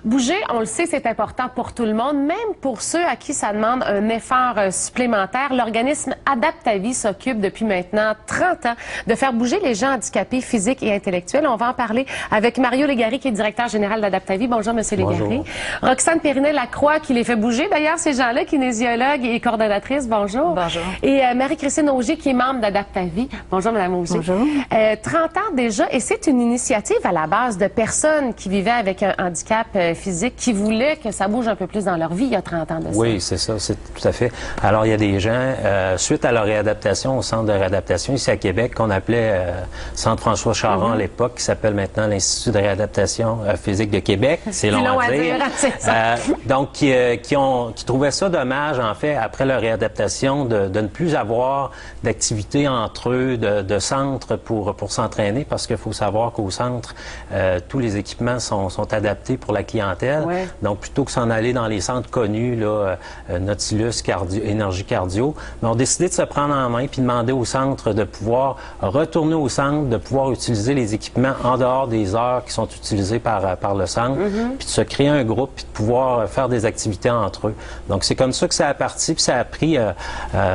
Bouger, on le sait, c'est important pour tout le monde, même pour ceux à qui ça demande un effort supplémentaire. L'organisme Adaptavie s'occupe depuis maintenant 30 ans de faire bouger les gens handicapés physiques et intellectuels. On va en parler avec Mario Légaré, qui est directeur général d'Adaptavie. Bonjour, Monsieur Légaré. Roxane Périnet-Lacroix, qui les fait bouger. D'ailleurs, ces gens-là, kinésiologue et coordonnatrice. Bonjour. Bonjour. Et Marie-Christine Augier, qui est membre d'Adaptavie. Bonjour, Madame Augier. Bonjour. 30 ans déjà, et c'est une initiative à la base de personnes qui vivaient avec un handicap physique, qui voulaient que ça bouge un peu plus dans leur vie il y a 30 ans de ça. Oui, c'est ça, c'est tout à fait. Alors, il y a des gens, suite à leur réadaptation au centre de réadaptation ici à Québec, qu'on appelait Centre François Charon à l'époque, qui s'appelle maintenant l'Institut de réadaptation physique de Québec. C'est long à dire. Donc, qui trouvaient ça dommage, en fait, après leur réadaptation, de ne plus avoir d'activités entre eux, de centres pour s'entraîner, parce qu'il faut savoir qu'au centre, tous les équipements sont adaptés pour la clientèle. Ouais. Donc, plutôt que s'en aller dans les centres connus, là, Nautilus, Énergie Cardio, mais on a décidé de se prendre en main puis demander au centre de pouvoir retourner au centre, de pouvoir utiliser les équipements en dehors des heures qui sont utilisées par le centre, puis de se créer un groupe puis de pouvoir faire des activités entre eux. Donc, c'est comme ça que ça a parti, puis ça a pris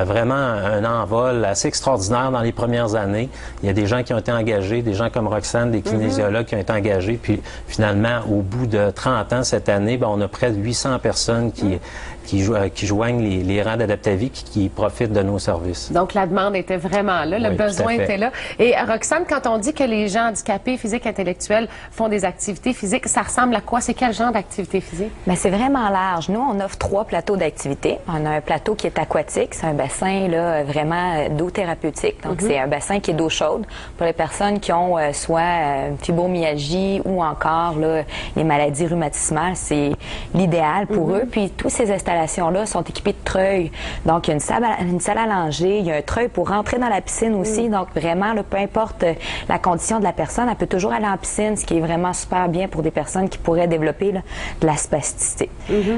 vraiment un envol assez extraordinaire dans les premières années. Il y a des gens qui ont été engagés, des gens comme Roxane, des kinésiologues qui ont été engagés, puis finalement, au bout de 30 ans cette année, on a près de 800 personnes qui joignent les rangs d'Adaptavie, qui profitent de nos services. Donc, la demande était vraiment là, le besoin était là. Et Roxane, quand on dit que les gens handicapés, physiques, intellectuels font des activités physiques, ça ressemble à quoi? C'est quel genre d'activité physique? Bien, c'est vraiment large. Nous, on offre 3 plateaux d'activité. On a un plateau qui est aquatique. C'est un bassin là, vraiment d'eau thérapeutique. Donc, c'est un bassin qui est d'eau chaude pour les personnes qui ont soit fibromyalgie ou encore là, les maladies rhumatismales. C'est l'idéal pour eux. Puis, tous ces installations-là sont équipées de treuils. Donc, il y a une salle à langer, il y a un treuil pour rentrer dans la piscine aussi. Donc, vraiment, là, peu importe la condition de la personne, elle peut toujours aller en piscine, ce qui est vraiment super bien pour des personnes qui pourraient développer là, de la spasticité.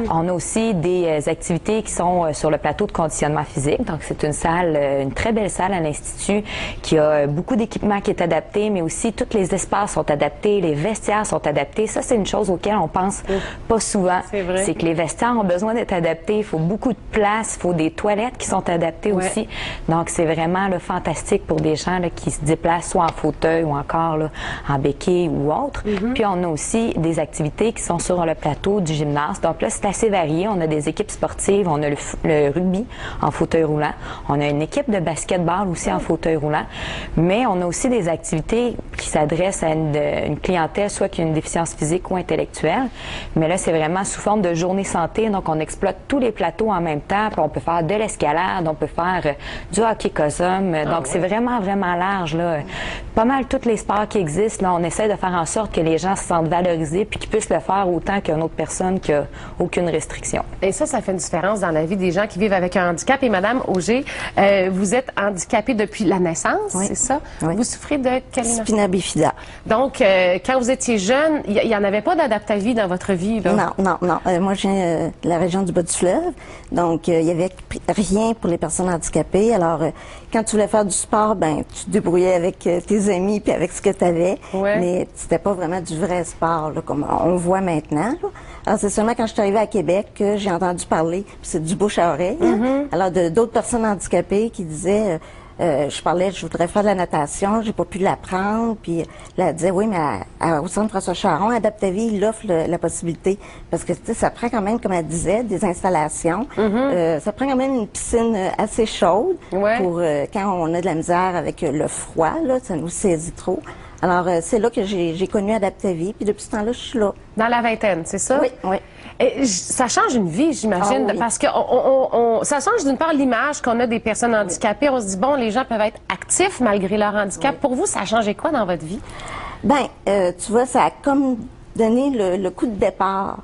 On a aussi des activités qui sont sur le plateau de conditionnement physique. Donc, c'est une salle, une très belle salle à l'Institut qui a beaucoup d'équipements qui est adapté, mais aussi tous les espaces sont adaptés, les vestiaires sont adaptés. Ça, c'est une chose auquel on pense pas souvent. C'est que les vestiaires ont besoin d'être adaptés. Il faut beaucoup de place, il faut des toilettes qui sont adaptées aussi. Donc, c'est vraiment là, fantastique pour des gens là, qui se déplacent soit en fauteuil ou encore là, en béquille ou autre. Puis, on a aussi des activités qui sont sur le plateau du gymnase. Donc là, c'est assez varié. On a des équipes sportives, on a le rugby en fauteuil roulant. On a une équipe de basketball aussi en fauteuil roulant. Mais on a aussi des activités qui s'adressent à une clientèle, soit qui a une déficience physique ou intellectuelle. Mais là, c'est vraiment sous forme de journée santé. Donc, on exploite tous les plateaux en même temps. Puis on peut faire de l'escalade, on peut faire du hockey cosum. Donc, c'est vraiment, vraiment large. Là. Pas mal tous les sports qui existent. Là, on essaie de faire en sorte que les gens se sentent valorisés puis qu'ils puissent le faire autant qu'une autre personne qui a aucune restriction. Et ça fait une différence dans la vie des gens qui vivent avec un handicap. Et Madame Augier, vous êtes handicapée depuis la naissance, c'est ça? Vous souffrez de quelle spina bifida. Donc, quand vous étiez jeune, il n'y en avait pas d'Adaptavie dans votre vie, là? Non. Moi, je viens de la région du Bas-du-Fleuve. Donc, il n'y avait rien pour les personnes handicapées. Alors, quand tu voulais faire du sport, ben, tu te débrouillais avec tes amis puis avec ce que tu avais. Mais c'était pas vraiment du vrai sport, là, comme on voit maintenant. Là. Alors, c'est seulement quand je suis arrivée à Québec que j'ai entendu parler, puis c'est du bouche à oreille, alors d'autres personnes handicapées qui disaient... je parlais, je voudrais faire de la natation, j'ai pas pu l'apprendre, puis là, elle disait, oui, mais au Centre François Charon, Adaptavie, il offre la possibilité, parce que, tu sais, ça prend quand même, comme elle disait, des installations, ça prend quand même une piscine assez chaude, pour quand on a de la misère avec le froid, là, ça nous saisit trop. Alors, c'est là que j'ai connu Adaptavie, puis depuis ce temps-là, je suis là. Dans la vingtaine, c'est ça? Oui. Et ça change une vie, j'imagine, parce que ça change d'une part l'image qu'on a des personnes handicapées. On se dit, bon, les gens peuvent être actifs malgré leur handicap. Pour vous, ça a changé quoi dans votre vie? Ben, tu vois, ça a comme donné le coup de départ.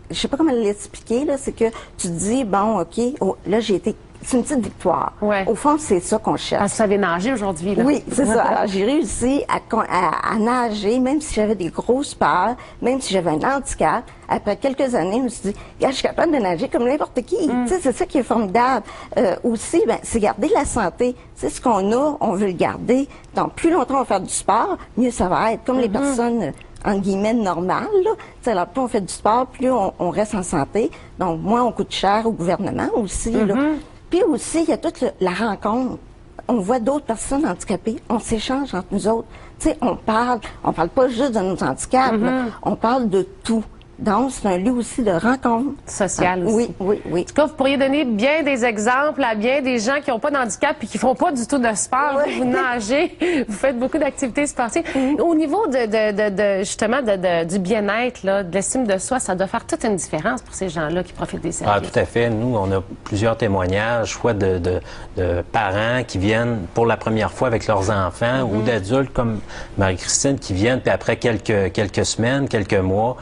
Je sais pas comment l'expliquer, là, c'est que tu te dis, bon, OK, là, j'ai été... C'est une petite victoire. Au fond, c'est ça qu'on cherche. Parce que vous savez nager aujourd'hui, là. Oui, c'est ça. Alors, j'ai réussi à nager, même si j'avais des grosses peurs, même si j'avais un handicap. Après quelques années, je me suis dit, je suis capable de nager comme n'importe qui. Tu sais, c'est ça qui est formidable. Aussi, ben, c'est garder la santé. C'est ce qu'on a, on veut le garder. Donc, plus longtemps on va faire du sport, mieux ça va être. Comme les personnes en guillemets, normal, là. Alors, plus on fait du sport, plus on reste en santé. Donc, moins on coûte cher au gouvernement aussi, là. Puis aussi, il y a toute la rencontre. On voit d'autres personnes handicapées, on s'échange entre nous autres. Tu sais, on parle pas juste de nos handicaps, là. On parle de tout. Donc, c'est un lieu aussi de rencontre. Social aussi. Oui. En tout cas, vous pourriez donner bien des exemples à bien des gens qui n'ont pas de handicap et qui font pas du tout de sport. Vous nagez, vous faites beaucoup d'activités sportives. Au niveau justement du bien-être, là, de l'estime de soi, ça doit faire toute une différence pour ces gens-là qui profitent des services. Ah, tout à fait. Nous, on a plusieurs témoignages, soit de parents qui viennent pour la première fois avec leurs enfants ou d'adultes comme Marie-Christine qui viennent, puis après quelques semaines, quelques mois,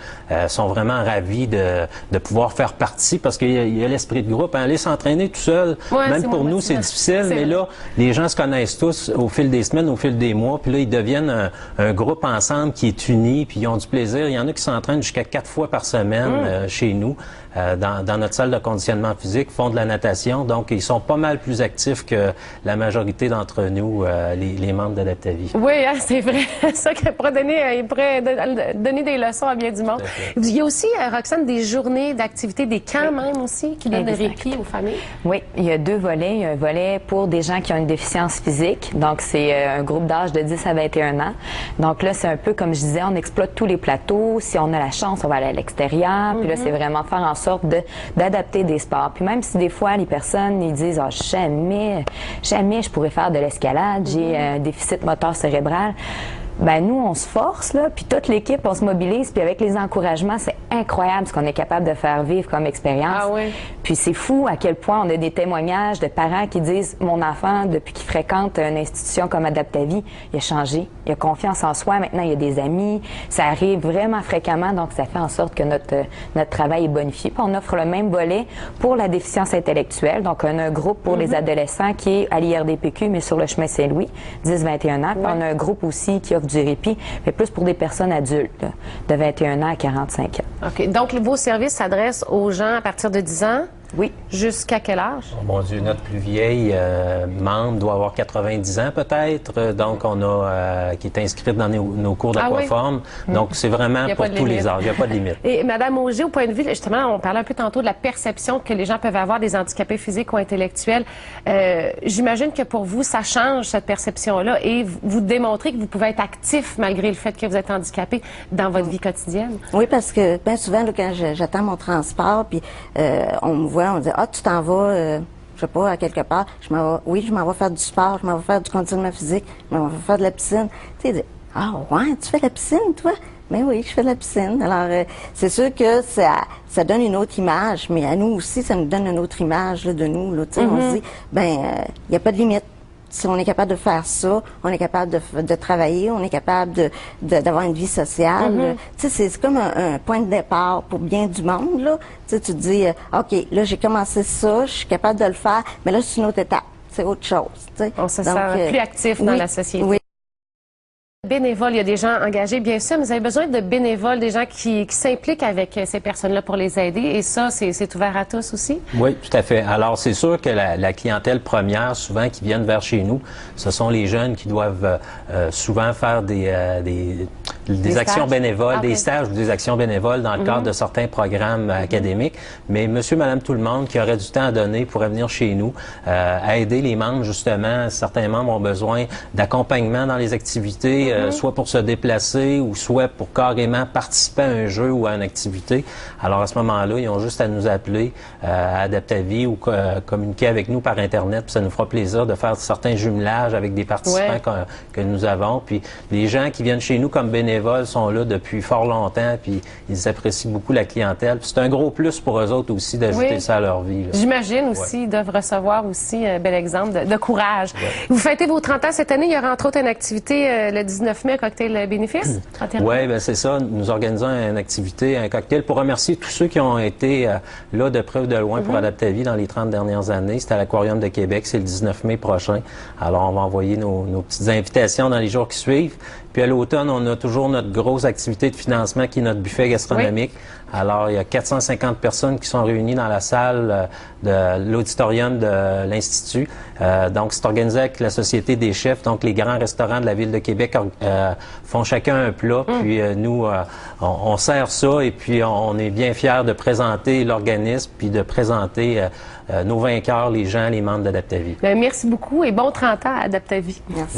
sont vraiment ravis de pouvoir faire partie parce qu'il y a l'esprit de groupe. Aller s'entraîner tout seul, même pour nous, c'est difficile, mais là, les gens se connaissent tous au fil des semaines, au fil des mois, puis là, ils deviennent un groupe ensemble qui est uni, puis ils ont du plaisir. Il y en a qui s'entraînent jusqu'à 4 fois par semaine chez nous. Dans notre salle de conditionnement physique, font de la natation, donc ils sont pas mal plus actifs que la majorité d'entre nous, les membres d'Adaptavie. Oui, hein, c'est vrai. Ça qu'il pourrait donner des leçons à bien du monde. Il y a aussi, Roxane, des journées d'activité, des camps même aussi, qui donnent des répit aux familles. Oui, il y a 2 volets. Il y a un volet pour des gens qui ont une déficience physique, donc c'est un groupe d'âge de 10 à 21 ans. Donc là, c'est un peu comme je disais, on exploite tous les plateaux. Si on a la chance, on va aller à l'extérieur. Puis là, c'est vraiment faire en sorte d'adapter des sports. Puis même si des fois, les personnes, ils disent « Ah, jamais je pourrais faire de l'escalade, j'ai un déficit moteur cérébral », ben nous, on se force, là, puis toute l'équipe, on se mobilise, puis avec les encouragements, c'est incroyable ce qu'on est capable de faire vivre comme expérience. Ah oui. Puis c'est fou à quel point on a des témoignages de parents qui disent « Mon enfant, depuis qu'il fréquente une institution comme Adaptavie, il a changé, il a confiance en soi, maintenant il a des amis. » Ça arrive vraiment fréquemment, donc ça fait en sorte que notre travail est bonifié. Puis on offre le même volet pour la déficience intellectuelle, donc on a un groupe pour les adolescents qui est à l'IRDPQ, mais sur le chemin Saint-Louis, 10-21 ans. Puis on a un groupe aussi qui offre du répit, mais plus pour des personnes adultes, là, de 21 ans à 45 ans. OK. Donc, vos services s'adressent aux gens à partir de 10 ans? Oui. Jusqu'à quel âge? Oh, mon Dieu, notre plus vieille membre doit avoir 90 ans peut-être, donc on a qui est inscrite dans nos cours d'aquaforme. Donc c'est vraiment pour tous les âges, il n'y a pas de limite. Et Madame Auger, au point de vue, justement, on parlait un peu tantôt de la perception que les gens peuvent avoir des handicapés physiques ou intellectuels. J'imagine que pour vous, ça change cette perception-là et vous démontrez que vous pouvez être actif malgré le fait que vous êtes handicapé dans votre vie quotidienne. Oui, parce que bien souvent, là, quand j'attends mon transport, puis on me voit, on dit « Ah, tu t'en vas, je sais pas, à quelque part. » Je m'en vais faire du sport, je m'en vais faire du conditionnement physique, je m'en vais faire de la piscine. Tu sais, « Ah, ouais, tu fais de la piscine, toi? » Ben oui, je fais de la piscine. Alors, c'est sûr que ça donne une autre image, mais à nous aussi, ça nous donne une autre image là, de nous. Là, on se dit, ben, il n'y a pas de limite. Si on est capable de faire ça, on est capable de travailler, on est capable d'avoir une vie sociale. Tu sais, c'est comme un point de départ pour bien du monde, là. Tu sais, tu te dis, OK, là, j'ai commencé ça, je suis capable de le faire, mais là, c'est une autre étape. C'est autre chose, tu sais. On se sent plus actif dans la société. Oui. Bénévoles, il y a des gens engagés, bien sûr, mais vous avez besoin de bénévoles, des gens qui s'impliquent avec ces personnes-là pour les aider. Et ça, c'est ouvert à tous aussi? Oui, tout à fait. Alors, c'est sûr que la clientèle première, souvent, qui viennent vers chez nous, ce sont les jeunes qui doivent souvent faire des actions bénévoles, des stages ou des actions bénévoles dans le cadre de certains programmes académiques. Mais monsieur, madame, tout le monde qui aurait du temps à donner pourrait venir chez nous, à aider les membres, justement. Certains membres ont besoin d'accompagnement dans les activités, soit pour se déplacer ou soit pour carrément participer à un jeu ou à une activité. Alors, à ce moment-là, ils ont juste à nous appeler à Adaptavie ou communiquer avec nous par Internet. Puis ça nous fera plaisir de faire certains jumelages avec des participants que nous avons. Puis les gens qui viennent chez nous comme bénévoles sont là depuis fort longtemps, puis ils apprécient beaucoup la clientèle. Puis c'est un gros plus pour eux autres aussi d'ajouter ça à leur vie. J'imagine aussi, ils doivent recevoir aussi un bel exemple de courage. Vous fêtez vos 30 ans cette année. Il y aura entre autres une activité le 19 mai, un cocktail bénéfice. Oui, ben c'est ça. Nous organisons une activité, un cocktail pour remercier tous ceux qui ont été là de près ou de loin pour Adaptavie dans les 30 dernières années. C'est à l'Aquarium de Québec, c'est le 19 mai prochain. Alors, on va envoyer nos petites invitations dans les jours qui suivent. Puis à l'automne, on a toujours toujours notre grosse activité de financement qui est notre buffet gastronomique. Oui. Alors, il y a 450 personnes qui sont réunies dans la salle de l'auditorium de l'Institut. Donc, c'est organisé avec la Société des chefs. Donc, les grands restaurants de la Ville de Québec font chacun un plat. Puis, nous, on sert ça et puis on est bien fiers de présenter l'organisme puis de présenter nos vainqueurs, les gens, les membres d'Adaptavie. Merci beaucoup et bon 30 ans à Adaptavie. Merci.